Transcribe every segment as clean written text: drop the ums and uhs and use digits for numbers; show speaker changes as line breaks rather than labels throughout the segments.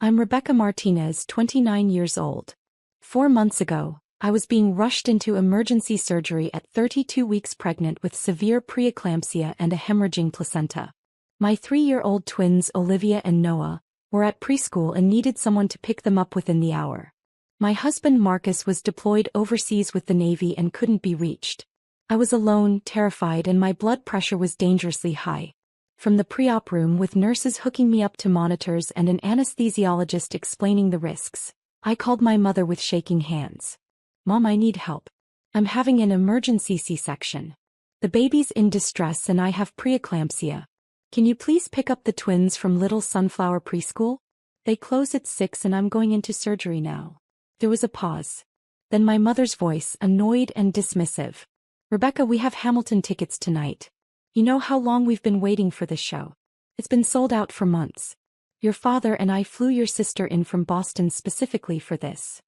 I'm Rebecca Martinez, 29 years old. 4 months ago, I was being rushed into emergency surgery at 32 weeks pregnant with severe preeclampsia and a hemorrhaging placenta. My 3-year-old twins Olivia and Noah were at preschool and needed someone to pick them up within the hour. My husband Marcus was deployed overseas with the Navy and couldn't be reached. I was alone, terrified, and my blood pressure was dangerously high. From the pre-op room with nurses hooking me up to monitors and an anesthesiologist explaining the risks, I called my mother with shaking hands. "Mom, I need help. I'm having an emergency C-section. The baby's in distress and I have preeclampsia. Can you please pick up the twins from Little Sunflower Preschool? They close at 6 and I'm going into surgery now." There was a pause. Then my mother's voice, annoyed and dismissive. "Rebecca, we have Hamilton tickets tonight. You know how long we've been waiting for this show. It's been sold out for months. Your father and I flew your sister in from Boston specifically for this."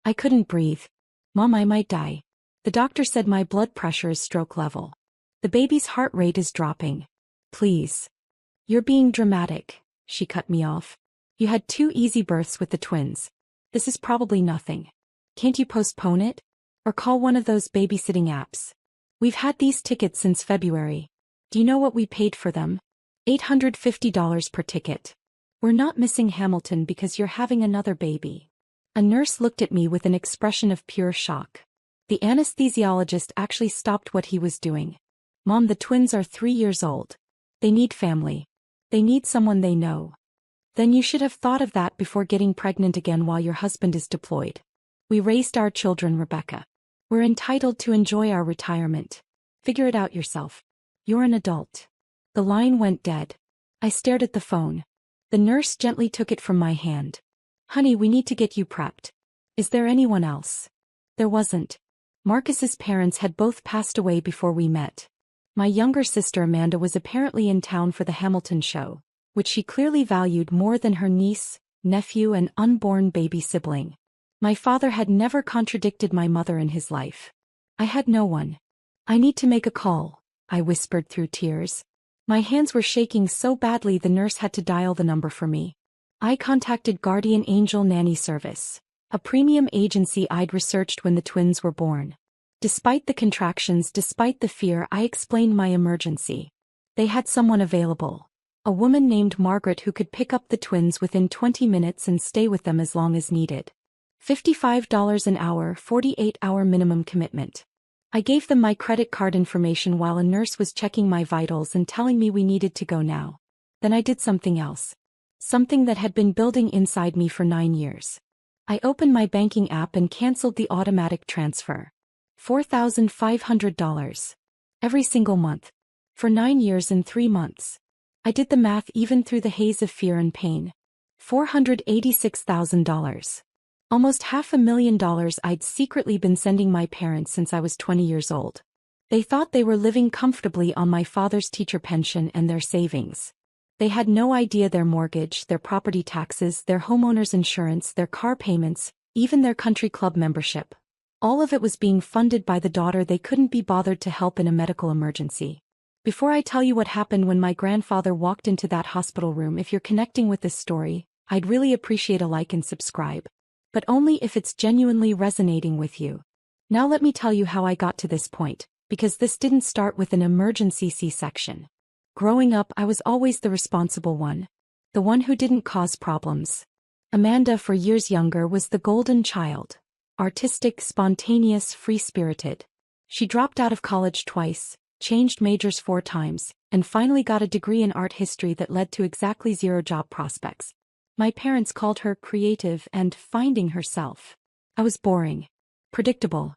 I couldn't breathe. "Mom, I might die. The doctor said my blood pressure is stroke level. The baby's heart rate is dropping. Please." "You're being dramatic," she cut me off. "You had 2 easy births with the twins. This is probably nothing. Can't you postpone it? Or call one of those babysitting apps? We've had these tickets since February. Do you know what we paid for them? $850 per ticket. We're not missing Hamilton because you're having another baby." A nurse looked at me with an expression of pure shock. The anesthesiologist actually stopped what he was doing. "Mom, the twins are 3 years old. They need family. They need someone they know." "Then you should have thought of that before getting pregnant again while your husband is deployed. We raised our children, Rebecca. We're entitled to enjoy our retirement. Figure it out yourself. You're an adult." The line went dead. I stared at the phone. The nurse gently took it from my hand. "Honey, we need to get you prepped. Is there anyone else?" There wasn't. Marcus's parents had both passed away before we met. My younger sister Amanda was apparently in town for the Hamilton show, which she clearly valued more than her niece, nephew, and unborn baby sibling. My father had never contradicted my mother in his life. I had no one. "I need to make a call," I whispered through tears. My hands were shaking so badly the nurse had to dial the number for me. I contacted Guardian Angel Nanny Service, a premium agency I'd researched when the twins were born. Despite the contractions, despite the fear, I explained my emergency. They had someone available. A woman named Margaret who could pick up the twins within 20 minutes and stay with them as long as needed. $55 an hour, 48-hour minimum commitment. I gave them my credit card information while a nurse was checking my vitals and telling me we needed to go now. Then I did something else. Something that had been building inside me for 9 years. I opened my banking app and canceled the automatic transfer. $4,500. Every single month. For 9 years and 3 months. I did the math even through the haze of fear and pain. $486,000. Almost $500,000 I'd secretly been sending my parents since I was 20 years old. They thought they were living comfortably on my father's teacher pension and their savings. They had no idea their mortgage, their property taxes, their homeowner's insurance, their car payments, even their country club membership. All of it was being funded by the daughter they couldn't be bothered to help in a medical emergency. Before I tell you what happened when my grandfather walked into that hospital room, if you're connecting with this story, I'd really appreciate a like and subscribe. But only if it's genuinely resonating with you. Now let me tell you how I got to this point, because this didn't start with an emergency C-section. Growing up, I was always the responsible one. The one who didn't cause problems. Amanda, for years younger, was the golden child. Artistic, spontaneous, free-spirited. She dropped out of college twice, changed majors 4 times, and finally got a degree in art history that led to exactly 0 job prospects. My parents called her creative and finding herself. I was boring. Predictable.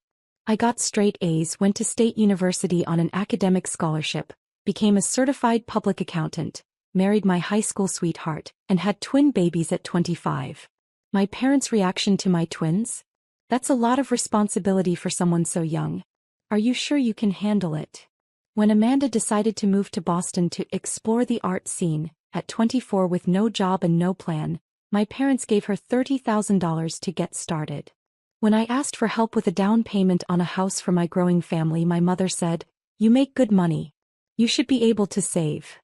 I got straight A's, went to State University on an academic scholarship, became a certified public accountant, married my high school sweetheart, and had twin babies at 25. My parents' reaction to my twins? That's a lot of responsibility for someone so young. Are you sure you can handle it? When Amanda decided to move to Boston to explore the art scene, at 24 with no job and no plan, my parents gave her $30,000 to get started. When I asked for help with a down payment on a house for my growing family, my mother said, "You make good money. You should be able to save."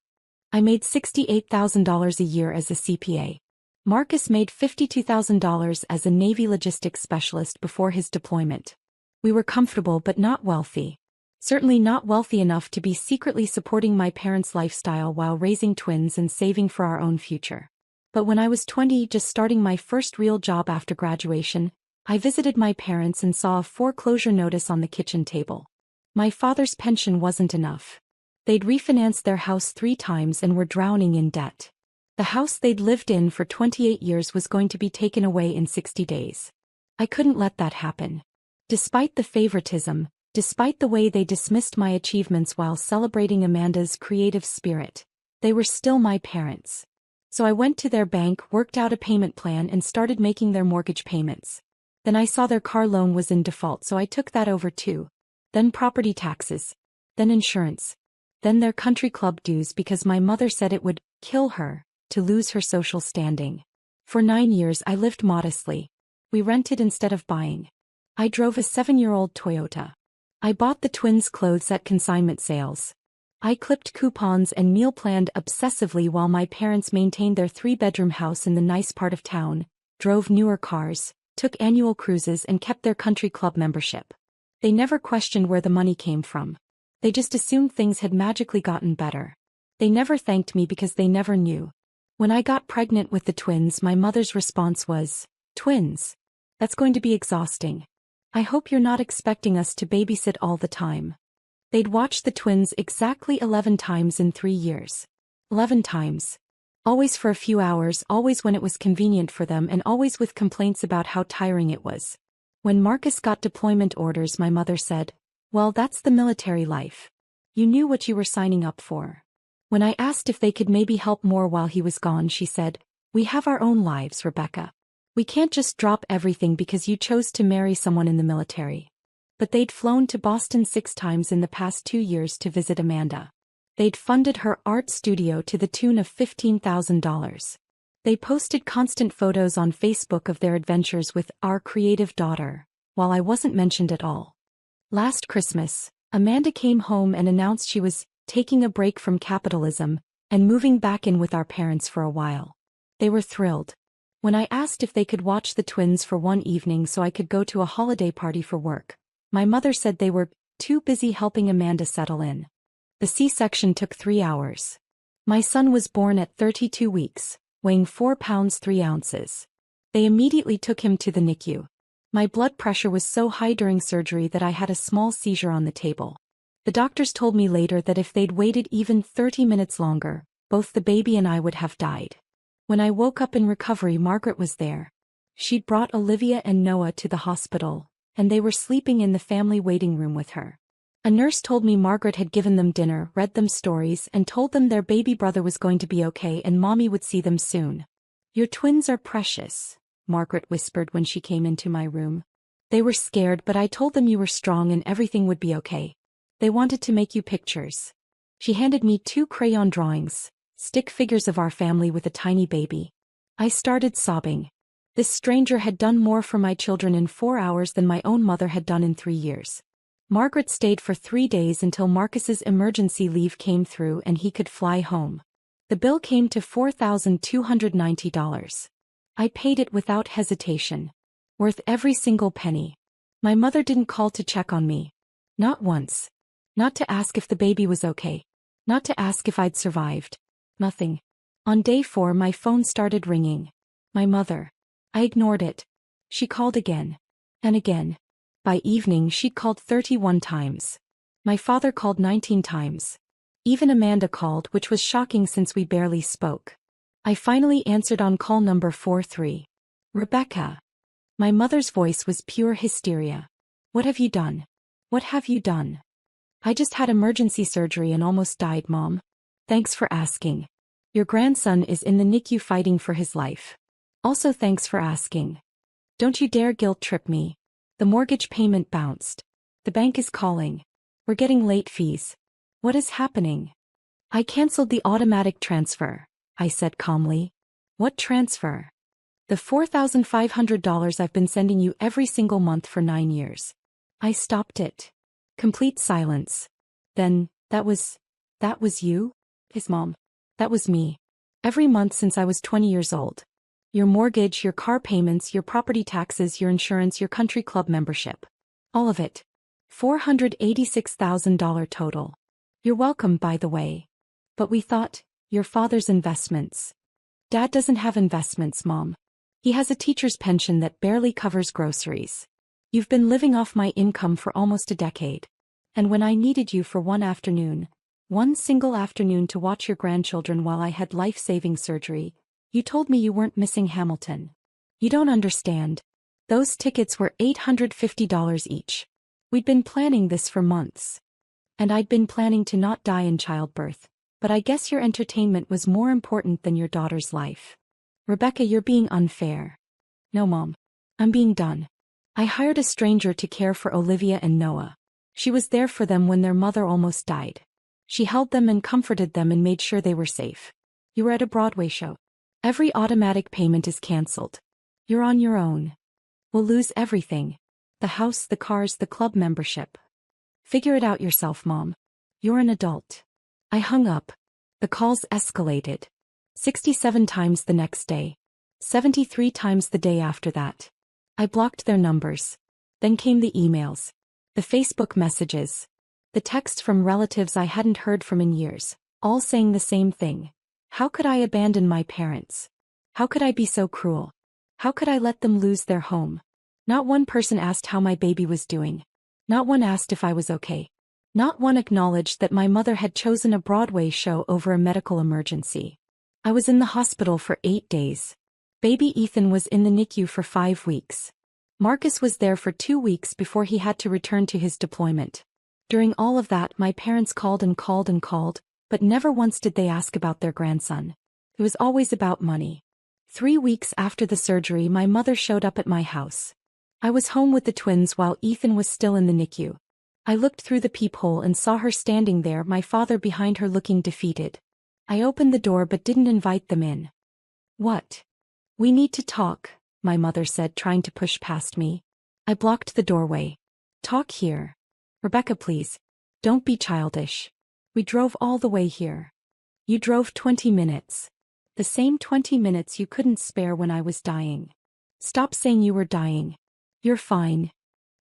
I made $68,000 a year as a CPA. Marcus made $52,000 as a Navy logistics specialist before his deployment. We were comfortable but not wealthy. Certainly not wealthy enough to be secretly supporting my parents' lifestyle while raising twins and saving for our own future. But when I was 20, just starting my first real job after graduation, I visited my parents and saw a foreclosure notice on the kitchen table. My father's pension wasn't enough. They'd refinanced their house 3 times and were drowning in debt. The house they'd lived in for 28 years was going to be taken away in 60 days. I couldn't let that happen. Despite the favoritism, despite the way they dismissed my achievements while celebrating Amanda's creative spirit, they were still my parents. So I went to their bank, worked out a payment plan, and started making their mortgage payments. Then I saw their car loan was in default, so I took that over too. Then property taxes. Then insurance. Then their country club dues because my mother said it would kill her to lose her social standing. For 9 years I lived modestly. We rented instead of buying. I drove a 7-year-old Toyota. I bought the twins' clothes at consignment sales. I clipped coupons and meal planned obsessively while my parents maintained their 3-bedroom house in the nice part of town, drove newer cars, took annual cruises, and kept their country club membership. They never questioned where the money came from. They just assumed things had magically gotten better. They never thanked me because they never knew. When I got pregnant with the twins, my mother's response was, "Twins? That's going to be exhausting. I hope you're not expecting us to babysit all the time." They'd watched the twins exactly 11 times in 3 years. 11 times. Always for a few hours, always when it was convenient for them, and always with complaints about how tiring it was. When Marcus got deployment orders, my mother said, "Well, that's the military life. You knew what you were signing up for." When I asked if they could maybe help more while he was gone, she said, "We have our own lives, Rebecca. We can't just drop everything because you chose to marry someone in the military." But they'd flown to Boston 6 times in the past 2 years to visit Amanda. They'd funded her art studio to the tune of $15,000. They posted constant photos on Facebook of their adventures with our creative daughter, while I wasn't mentioned at all. Last Christmas, Amanda came home and announced she was taking a break from capitalism and moving back in with our parents for a while. They were thrilled. When I asked if they could watch the twins for one evening so I could go to a holiday party for work, my mother said they were too busy helping Amanda settle in. The C-section took 3 hours. My son was born at 32 weeks, weighing 4 pounds 3 ounces. They immediately took him to the NICU. My blood pressure was so high during surgery that I had a small seizure on the table. The doctors told me later that if they'd waited even 30 minutes longer, both the baby and I would have died. When I woke up in recovery, Margaret was there. She'd brought Olivia and Noah to the hospital, and they were sleeping in the family waiting room with her. A nurse told me Margaret had given them dinner, read them stories, and told them their baby brother was going to be okay and Mommy would see them soon. "Your twins are precious," Margaret whispered when she came into my room. "They were scared, but I told them you were strong and everything would be okay. They wanted to make you pictures." She handed me 2 crayon drawings, stick figures of our family with a tiny baby. I started sobbing. This stranger had done more for my children in 4 hours than my own mother had done in 3 years. Margaret stayed for 3 days until Marcus's emergency leave came through and he could fly home. The bill came to $4,290. I paid it without hesitation. Worth every single penny. My mother didn't call to check on me. Not once. Not to ask if the baby was okay. Not to ask if I'd survived. Nothing. On day 4 my phone started ringing. My mother. I ignored it. She called again. And again. By evening she'd called 31 times. My father called 19 times. Even Amanda called, which was shocking since we barely spoke. I finally answered on call number 43. "Rebecca." My mother's voice was pure hysteria. "What have you done? What have you done?" "I just had emergency surgery and almost died, Mom. Thanks for asking. Your grandson is in the NICU fighting for his life. Also thanks for asking. Don't you dare guilt trip me. The mortgage payment bounced. The bank is calling. We're getting late fees. What is happening?" "I canceled the automatic transfer," I said calmly. "What transfer?" "The $4,500 I've been sending you every single month for 9 years. I stopped it." Complete silence. Then, that was you? His mom. That was me. Every month since I was 20 years old. Your mortgage, your car payments, your property taxes, your insurance, your country club membership. All of it. $486,000 total. You're welcome, by the way. But we thought, your father's investments. Dad doesn't have investments, Mom. He has a teacher's pension that barely covers groceries. You've been living off my income for almost a decade. And when I needed you for one single afternoon to watch your grandchildren while I had life-saving surgery, you told me you weren't missing Hamilton. You don't understand. Those tickets were $850 each. We'd been planning this for months. And I'd been planning to not die in childbirth, but I guess your entertainment was more important than your daughter's life. Rebecca, you're being unfair. No, Mom. I'm being done. I hired a stranger to care for Olivia and Noah. She was there for them when their mother almost died. She held them and comforted them and made sure they were safe. You were at a Broadway show. Every automatic payment is canceled. You're on your own. We'll lose everything. The house, the cars, the club membership. Figure it out yourself, Mom. You're an adult. I hung up. The calls escalated. 67 times the next day. 73 times the day after that. I blocked their numbers. Then came the emails. The Facebook messages. The texts from relatives I hadn't heard from in years, all saying the same thing. How could I abandon my parents? How could I be so cruel? How could I let them lose their home? Not one person asked how my baby was doing. Not one asked if I was okay. Not one acknowledged that my mother had chosen a Broadway show over a medical emergency. I was in the hospital for 8 days. Baby Ethan was in the NICU for 5 weeks. Marcus was there for 2 weeks before he had to return to his deployment. During all of that, my parents called and called and called, but never once did they ask about their grandson. It was always about money. 3 weeks after the surgery, my mother showed up at my house. I was home with the twins while Ethan was still in the NICU. I looked through the peephole and saw her standing there, my father behind her looking defeated. I opened the door but didn't invite them in. What? We need to talk, my mother said, trying to push past me. I blocked the doorway. Talk here. Rebecca, please. Don't be childish. We drove all the way here. You drove 20 minutes. The same 20 minutes you couldn't spare when I was dying. Stop saying you were dying. You're fine.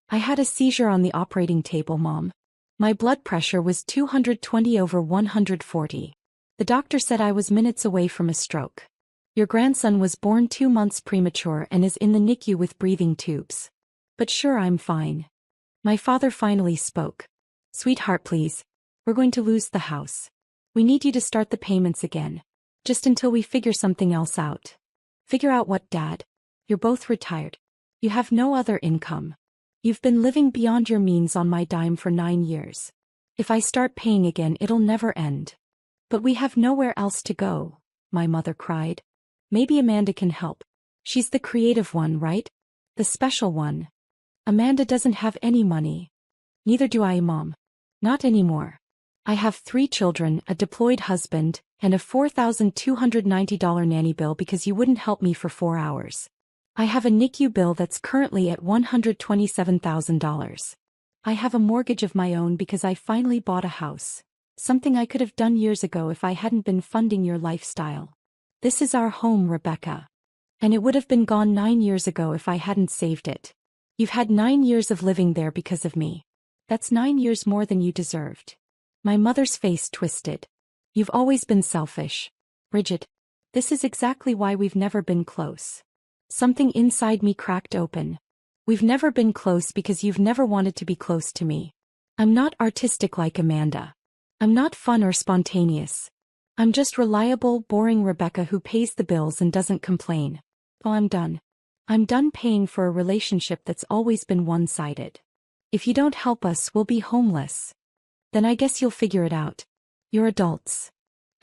I had a seizure on the operating table, Mom. My blood pressure was 220/140. The doctor said I was minutes away from a stroke. Your grandson was born 2 months premature and is in the NICU with breathing tubes. But sure, I'm fine. My father finally spoke. Sweetheart, please. We're going to lose the house. We need you to start the payments again. Just until we figure something else out. Figure out what, Dad? You're both retired. You have no other income. You've been living beyond your means on my dime for 9 years. If I start paying again, it'll never end. But we have nowhere else to go, my mother cried. Maybe Amanda can help. She's the creative one, right? The special one. Amanda doesn't have any money. Neither do I, Mom. Not anymore. I have 3 children, a deployed husband, and a $4,290 nanny bill because you wouldn't help me for 4 hours. I have a NICU bill that's currently at $127,000. I have a mortgage of my own because I finally bought a house. Something I could have done years ago if I hadn't been funding your lifestyle. This is our home, Rebecca. And it would have been gone 9 years ago if I hadn't saved it. You've had 9 years of living there because of me. That's 9 years more than you deserved. My mother's face twisted. You've always been selfish. Rigid. This is exactly why we've never been close. Something inside me cracked open. We've never been close because you've never wanted to be close to me. I'm not artistic like Amanda. I'm not fun or spontaneous. I'm just reliable, boring Rebecca who pays the bills and doesn't complain. Well, I'm done. I'm done paying for a relationship that's always been one-sided. If you don't help us, we'll be homeless. Then I guess you'll figure it out. You're adults.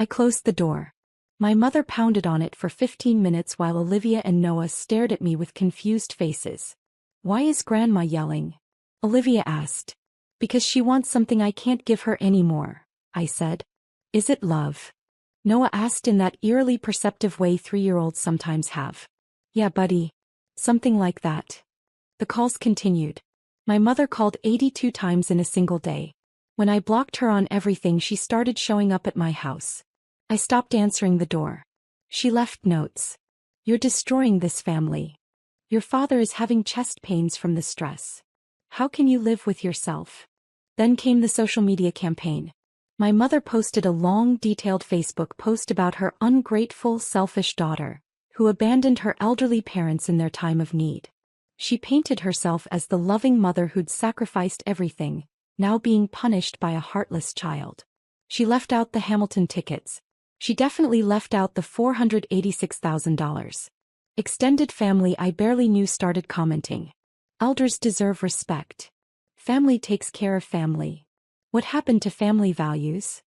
I closed the door. My mother pounded on it for 15 minutes while Olivia and Noah stared at me with confused faces. Why is Grandma yelling? Olivia asked. Because she wants something I can't give her anymore, I said. Is it love? Noah asked in that eerily perceptive way 3-year-olds sometimes have. Yeah, buddy. Something like that. The calls continued. My mother called 82 times in a single day. When I blocked her on everything, she started showing up at my house. I stopped answering the door. She left notes. You're destroying this family. Your father is having chest pains from the stress. How can you live with yourself? Then came the social media campaign. My mother posted a long, detailed Facebook post about her ungrateful, selfish daughter, who abandoned her elderly parents in their time of need. She painted herself as the loving mother who'd sacrificed everything, now being punished by a heartless child. She left out the Hamilton tickets. She definitely left out the $486,000. Extended family I barely knew started commenting. Elders deserve respect. Family takes care of family. What happened to family values?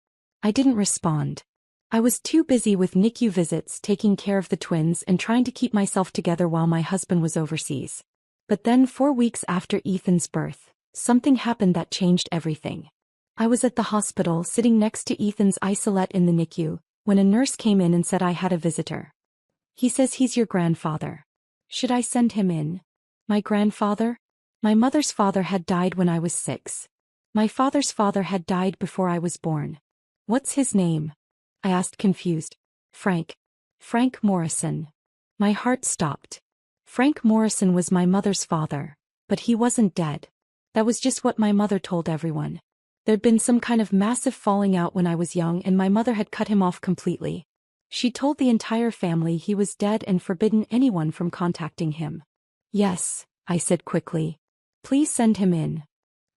I didn't respond. I was too busy with NICU visits, taking care of the twins and trying to keep myself together while my husband was overseas. But then 4 weeks after Ethan's birth, something happened that changed everything. I was at the hospital sitting next to Ethan's isolette in the NICU, when a nurse came in and said I had a visitor. He says he's your grandfather. Should I send him in? My grandfather? My mother's father had died when I was 6. My father's father had died before I was born. What's his name? I asked confused. Frank. Frank Morrison. My heart stopped. Frank Morrison was my mother's father, but he wasn't dead. That was just what my mother told everyone. There'd been some kind of massive falling out when I was young and my mother had cut him off completely. She told the entire family he was dead and forbidden anyone from contacting him. Yes, I said quickly. Please send him in.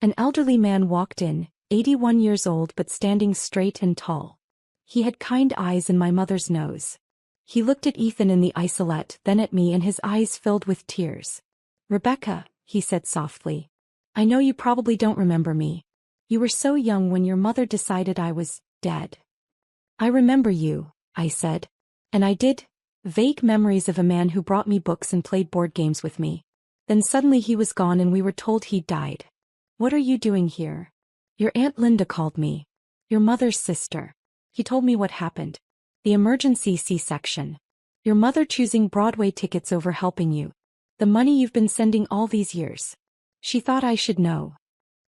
An elderly man walked in, 81 years old but standing straight and tall. He had kind eyes and my mother's nose. He looked at Ethan in the isolette, then at me, and his eyes filled with tears. Rebecca, he said softly. I know you probably don't remember me. You were so young when your mother decided I was dead. I remember you, I said. And I did. Vague memories of a man who brought me books and played board games with me. Then suddenly he was gone and we were told he'd died. What are you doing here? Your Aunt Linda called me. Your mother's sister. He told me what happened. The emergency C-section. Your mother choosing Broadway tickets over helping you. The money you've been sending all these years. She thought I should know.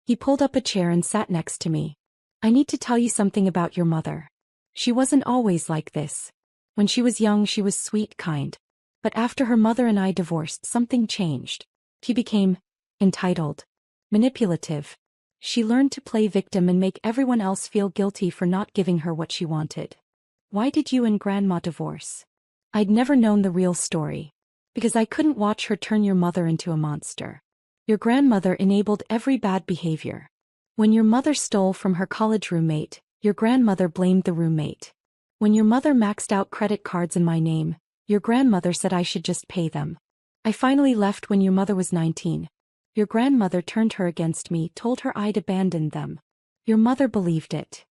He pulled up a chair and sat next to me. I need to tell you something about your mother. She wasn't always like this. When she was young she was sweet, kind. But after her mother and I divorced, something changed. She became entitled, manipulative. She learned to play victim and make everyone else feel guilty for not giving her what she wanted. Why did you and Grandma divorce? I'd never known the real story. Because I couldn't watch her turn your mother into a monster. Your grandmother enabled every bad behavior. When your mother stole from her college roommate, your grandmother blamed the roommate. When your mother maxed out credit cards in my name, your grandmother said I should just pay them. I finally left when your mother was 19. Your grandmother turned her against me, told her I'd abandoned them. Your mother believed it.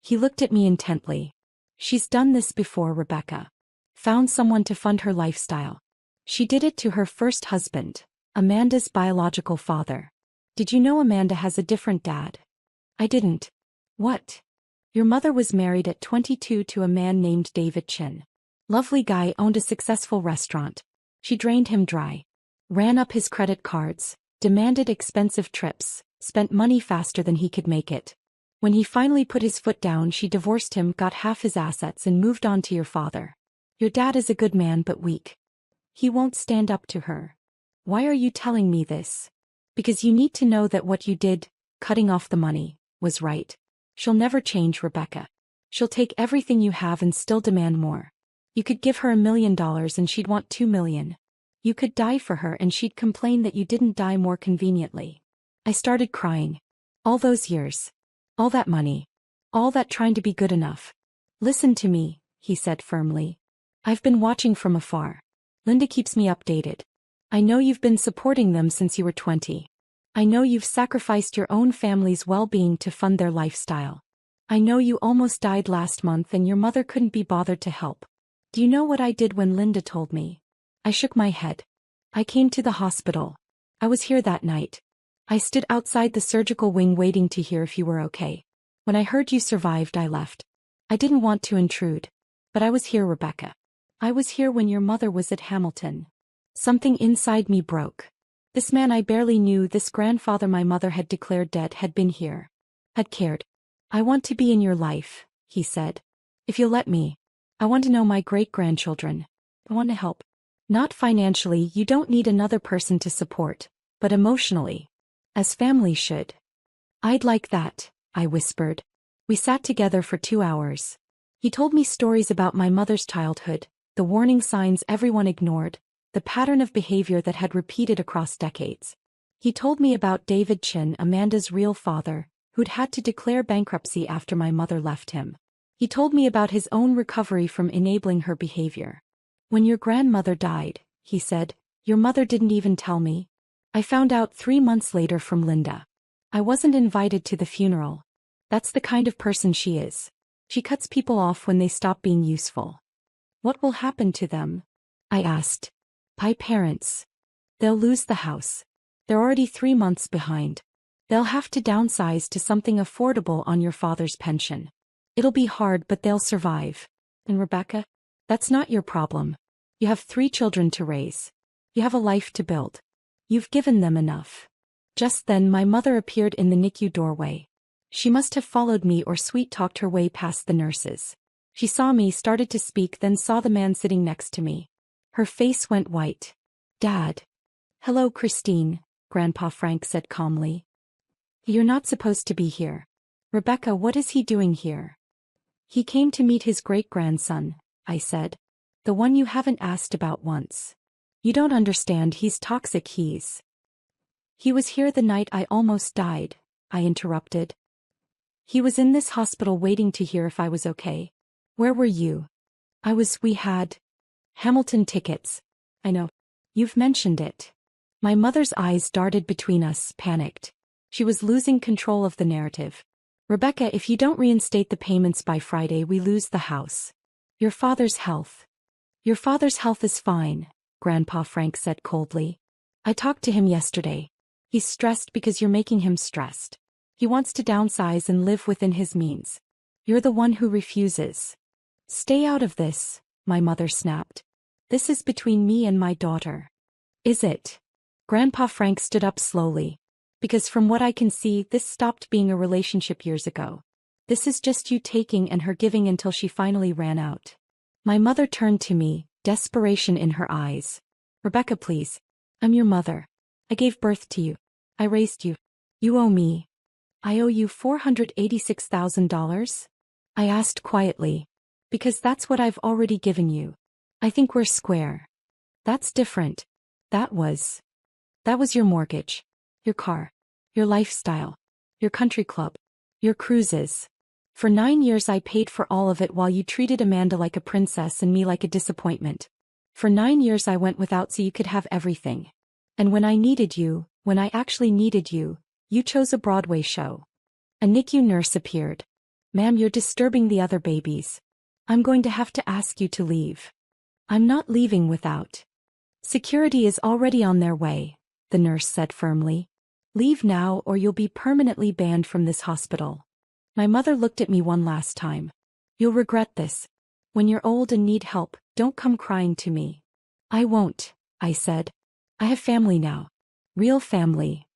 He looked at me intently. She's done this before, Rebecca. Found someone to fund her lifestyle. She did it to her first husband, Amanda's biological father. Did you know Amanda has a different dad? I didn't. What? Your mother was married at 22 to a man named David Chin. Lovely guy, owned a successful restaurant. She drained him dry. Ran up his credit cards, demanded expensive trips, spent money faster than he could make it. When he finally put his foot down, she divorced him, got half his assets and moved on to your father. Your dad is a good man but weak. He won't stand up to her. Why are you telling me this? Because you need to know that what you did, cutting off the money, was right. She'll never change, Rebecca. She'll take everything you have and still demand more. You could give her $1 million and she'd want $2 million. You could die for her and she'd complain that you didn't die more conveniently. I started crying. All those years. All that money. All that trying to be good enough. Listen to me, he said firmly. I've been watching from afar. Linda keeps me updated. I know you've been supporting them since you were 20. I know you've sacrificed your own family's well-being to fund their lifestyle. I know you almost died last month and your mother couldn't be bothered to help. Do you know what I did when Linda told me? I shook my head. I came to the hospital. I was here that night. I stood outside the surgical wing waiting to hear if you were okay. When I heard you survived, I left. I didn't want to intrude. But I was here, Rebecca. I was here when your mother was at Hamilton. Something inside me broke. This man I barely knew, this grandfather my mother had declared dead, had been here. Had cared. I want to be in your life, he said. If you'll let me. I want to know my great-grandchildren. I want to help. Not financially, you don't need another person to support, but emotionally. As family should. I'd like that, I whispered. We sat together for 2 hours. He told me stories about my mother's childhood, the warning signs everyone ignored, the pattern of behavior that had repeated across decades. He told me about David Chin, Amanda's real father, who'd had to declare bankruptcy after my mother left him. He told me about his own recovery from enabling her behavior. When your grandmother died, he said, your mother didn't even tell me. I found out 3 months later from Linda. I wasn't invited to the funeral. That's the kind of person she is. She cuts people off when they stop being useful. What will happen to them? I asked. My parents. They'll lose the house. They're already 3 months behind. They'll have to downsize to something affordable on your father's pension. It'll be hard, but they'll survive. And Rebecca? That's not your problem. You have 3 children to raise. You have a life to build. You've given them enough. Just then my mother appeared in the NICU doorway. She must have followed me or sweet-talked her way past the nurses. She saw me, started to speak, then saw the man sitting next to me. Her face went white. Dad. Hello, Christine, Grandpa Frank said calmly. You're not supposed to be here. Rebecca, what is he doing here? He came to meet his great-grandson, I said. The one you haven't asked about once. You don't understand, he's toxic, He was here the night I almost died, I interrupted. He was in this hospital waiting to hear if I was okay. Where were you? We had Hamilton tickets. I know. You've mentioned it. My mother's eyes darted between us, panicked. She was losing control of the narrative. Rebecca, if you don't reinstate the payments by Friday, we lose the house. Your father's health. Your father's health is fine, Grandpa Frank said coldly. I talked to him yesterday. He's stressed because you're making him stressed. He wants to downsize and live within his means. You're the one who refuses. Stay out of this, my mother snapped. This is between me and my daughter. Is it? Grandpa Frank stood up slowly. Because from what I can see, this stopped being a relationship years ago. This is just you taking and her giving until she finally ran out. My mother turned to me, desperation in her eyes. Rebecca, please. I'm your mother. I gave birth to you. I raised you. You owe me. I owe you $486,000? I asked quietly. Because that's what I've already given you. I think we're square. That's different. That was your mortgage. Your car. Your lifestyle. Your country club. Your cruises. For 9 years I paid for all of it while you treated Amanda like a princess and me like a disappointment. For 9 years I went without so you could have everything. And when I needed you, when I actually needed you, you chose a Broadway show. A NICU nurse appeared. Ma'am, you're disturbing the other babies. I'm going to have to ask you to leave. I'm not leaving without. Security is already on their way, the nurse said firmly. Leave now or you'll be permanently banned from this hospital. My mother looked at me one last time. You'll regret this. When you're old and need help, don't come crying to me. I won't, I said. I have family now. Real family.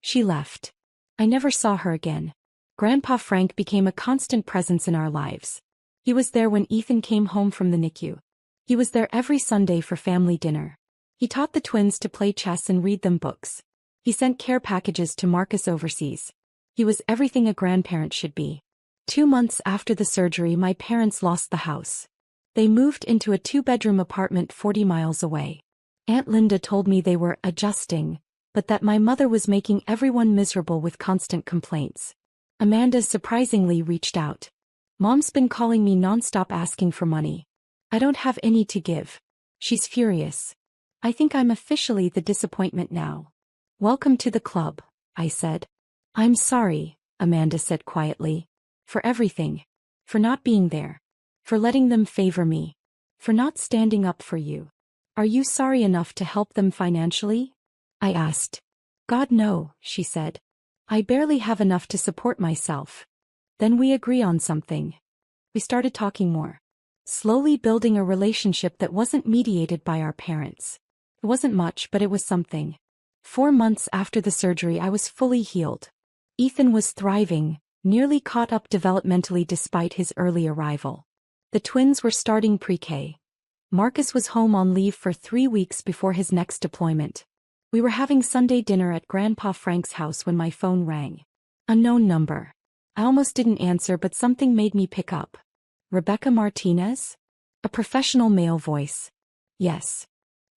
She left. I never saw her again. Grandpa Frank became a constant presence in our lives. He was there when Ethan came home from the NICU. He was there every Sunday for family dinner. He taught the twins to play chess and read them books. He sent care packages to Marcus overseas. He was everything a grandparent should be. 2 months after the surgery, my parents lost the house. They moved into a 2-bedroom apartment 40 miles away. Aunt Linda told me they were adjusting, but that my mother was making everyone miserable with constant complaints. Amanda surprisingly reached out. Mom's been calling me nonstop asking for money. I don't have any to give. She's furious. I think I'm officially the disappointment now. Welcome to the club, I said. I'm sorry, Amanda said quietly. For everything. For not being there. For letting them favor me. For not standing up for you. Are you sorry enough to help them financially? I asked. God, no, she said. I barely have enough to support myself. Then we agree on something. We started talking more. Slowly building a relationship that wasn't mediated by our parents. It wasn't much, but it was something. 4 months after the surgery I was fully healed. Ethan was thriving, nearly caught up developmentally despite his early arrival. The twins were starting pre-K. Marcus was home on leave for 3 weeks before his next deployment. We were having Sunday dinner at Grandpa Frank's house when my phone rang. Unknown number. I almost didn't answer, but something made me pick up. Rebecca Martinez? A professional male voice. Yes.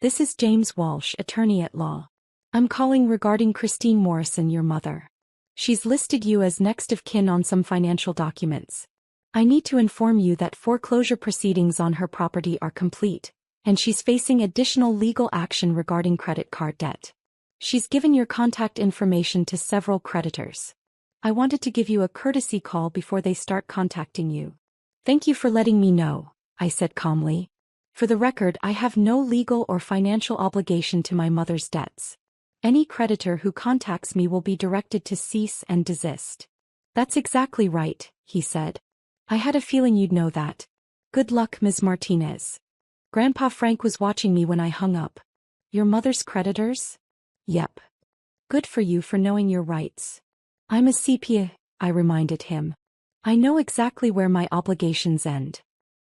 This is James Walsh, attorney at law. I'm calling regarding Christine Morrison, your mother. She's listed you as next of kin on some financial documents. I need to inform you that foreclosure proceedings on her property are complete, and she's facing additional legal action regarding credit card debt. She's given your contact information to several creditors. I wanted to give you a courtesy call before they start contacting you. Thank you for letting me know, I said calmly. For the record, I have no legal or financial obligation to my mother's debts. Any creditor who contacts me will be directed to cease and desist. That's exactly right, he said. I had a feeling you'd know that. Good luck, Ms. Martinez. Grandpa Frank was watching me when I hung up. Your mother's creditors? Yep. Good for you for knowing your rights. I'm a CPA, I reminded him. I know exactly where my obligations end.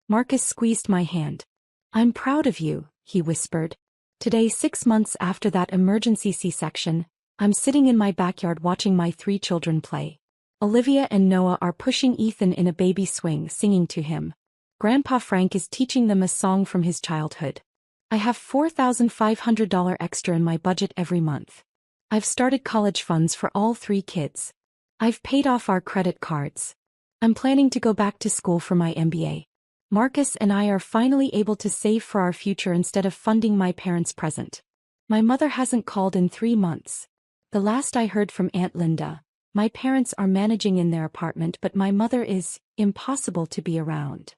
Marcus squeezed my hand. I'm proud of you, he whispered. Today, 6 months after that emergency C-section, I'm sitting in my backyard watching my 3 children play. Olivia and Noah are pushing Ethan in a baby swing, singing to him. Grandpa Frank is teaching them a song from his childhood. I have $4,500 extra in my budget every month. I've started college funds for all 3 kids. I've paid off our credit cards. I'm planning to go back to school for my MBA. Marcus and I are finally able to save for our future instead of funding my parents' present. My mother hasn't called in 3 months. The last I heard from Aunt Linda, my parents are managing in their apartment, but my mother is impossible to be around.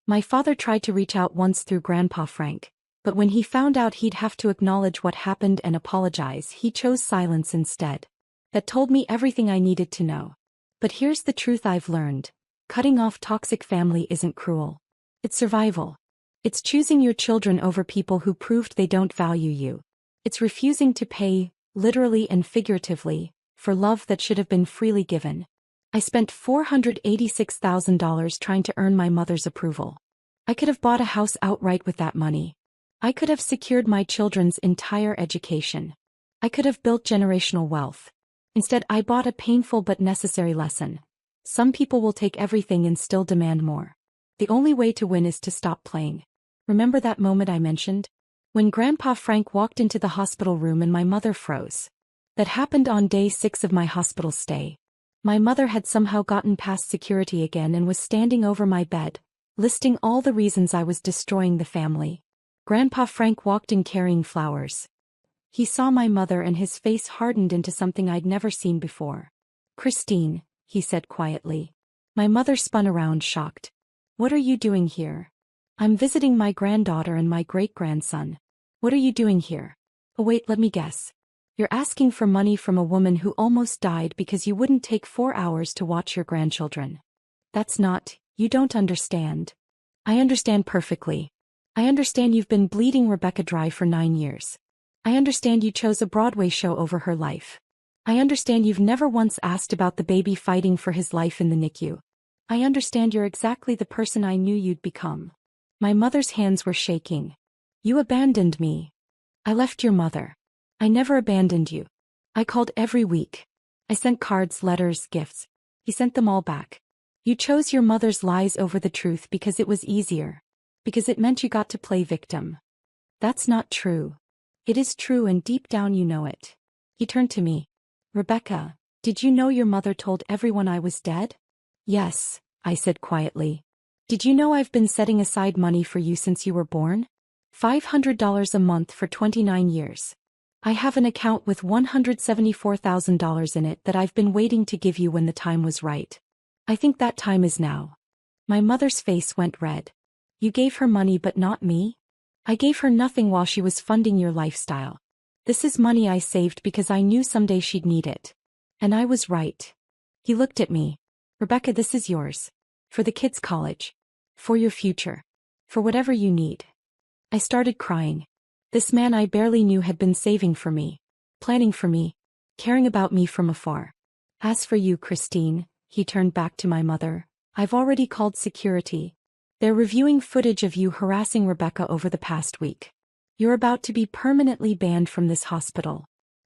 My father tried to reach out once through Grandpa Frank, but when he found out he'd have to acknowledge what happened and apologize, he chose silence instead. That told me everything I needed to know. But here's the truth I've learned. Cutting off toxic family isn't cruel. It's survival. It's choosing your children over people who proved they don't value you. It's refusing to pay, literally and figuratively, for love that should have been freely given. I spent $486,000 trying to earn my mother's approval. I could have bought a house outright with that money. I could have secured my children's entire education. I could have built generational wealth. Instead, I bought a painful but necessary lesson. Some people will take everything and still demand more. The only way to win is to stop playing. Remember that moment I mentioned? When Grandpa Frank walked into the hospital room and my mother froze. That happened on day 6 of my hospital stay. My mother had somehow gotten past security again and was standing over my bed, listing all the reasons I was destroying the family. Grandpa Frank walked in carrying flowers. He saw my mother and his face hardened into something I'd never seen before. Christine, he said quietly. My mother spun around, shocked. What are you doing here? I'm visiting my granddaughter and my great-grandson. What are you doing here? Oh wait, let me guess. You're asking for money from a woman who almost died because you wouldn't take 4 hours to watch your grandchildren. That's not, you don't understand. I understand perfectly. I understand you've been bleeding Rebecca dry for 9 years. I understand you chose a Broadway show over her life. I understand you've never once asked about the baby fighting for his life in the NICU. I understand you're exactly the person I knew you'd become. My mother's hands were shaking. You abandoned me. I left your mother. I never abandoned you. I called every week. I sent cards, letters, gifts. He sent them all back. You chose your mother's lies over the truth because it was easier. Because it meant you got to play victim. That's not true. It is true, and deep down you know it. He turned to me. Rebecca, did you know your mother told everyone I was dead? Yes, I said quietly. Did you know I've been setting aside money for you since you were born? $500 a month for 29 years. I have an account with $174,000 in it that I've been waiting to give you when the time was right. I think that time is now. My mother's face went red. You gave her money but not me? I gave her nothing while she was funding your lifestyle. This is money I saved because I knew someday she'd need it. And I was right. He looked at me. Rebecca, this is yours. For the kids' college. For your future. For whatever you need. I started crying. This man I barely knew had been saving for me. Planning for me. Caring about me from afar. As for you, Christine, he turned back to my mother. I've already called security. They're reviewing footage of you harassing Rebecca over the past week. You're about to be permanently banned from this hospital.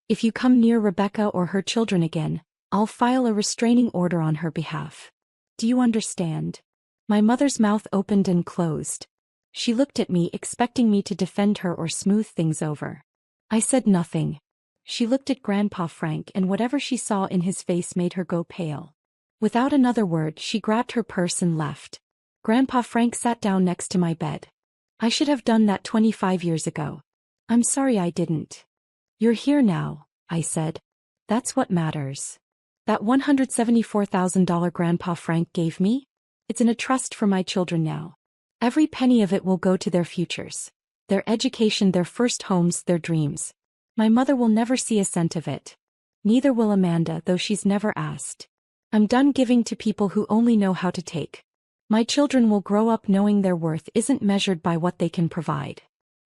If you come near Rebecca or her children again, I'll file a restraining order on her behalf. Do you understand? My mother's mouth opened and closed. She looked at me, expecting me to defend her or smooth things over. I said nothing. She looked at Grandpa Frank, and whatever she saw in his face made her go pale. Without another word, she grabbed her purse and left. Grandpa Frank sat down next to my bed. I should have done that 25 years ago. I'm sorry I didn't. You're here now, I said. That's what matters. That $174,000 Grandpa Frank gave me? It's in a trust for my children now. Every penny of it will go to their futures. Their education, their first homes, their dreams. My mother will never see a cent of it. Neither will Amanda, though she's never asked. I'm done giving to people who only know how to take. My children will grow up knowing their worth isn't measured by what they can provide.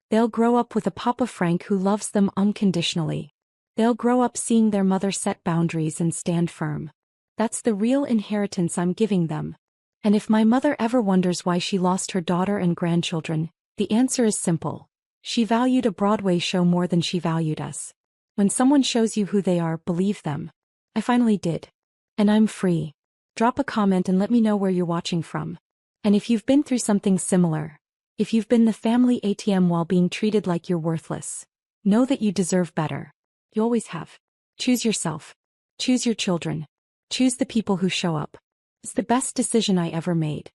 They'll grow up with a Papa Frank who loves them unconditionally. They'll grow up seeing their mother set boundaries and stand firm. That's the real inheritance I'm giving them. And if my mother ever wonders why she lost her daughter and grandchildren, the answer is simple. She valued a Broadway show more than she valued us. When someone shows you who they are, believe them. I finally did. And I'm free. Drop a comment and let me know where you're watching from. And if you've been through something similar, if you've been the family ATM while being treated like you're worthless, know that you deserve better. You always have. Choose yourself. Choose your children. Choose the people who show up. It's the best decision I ever made.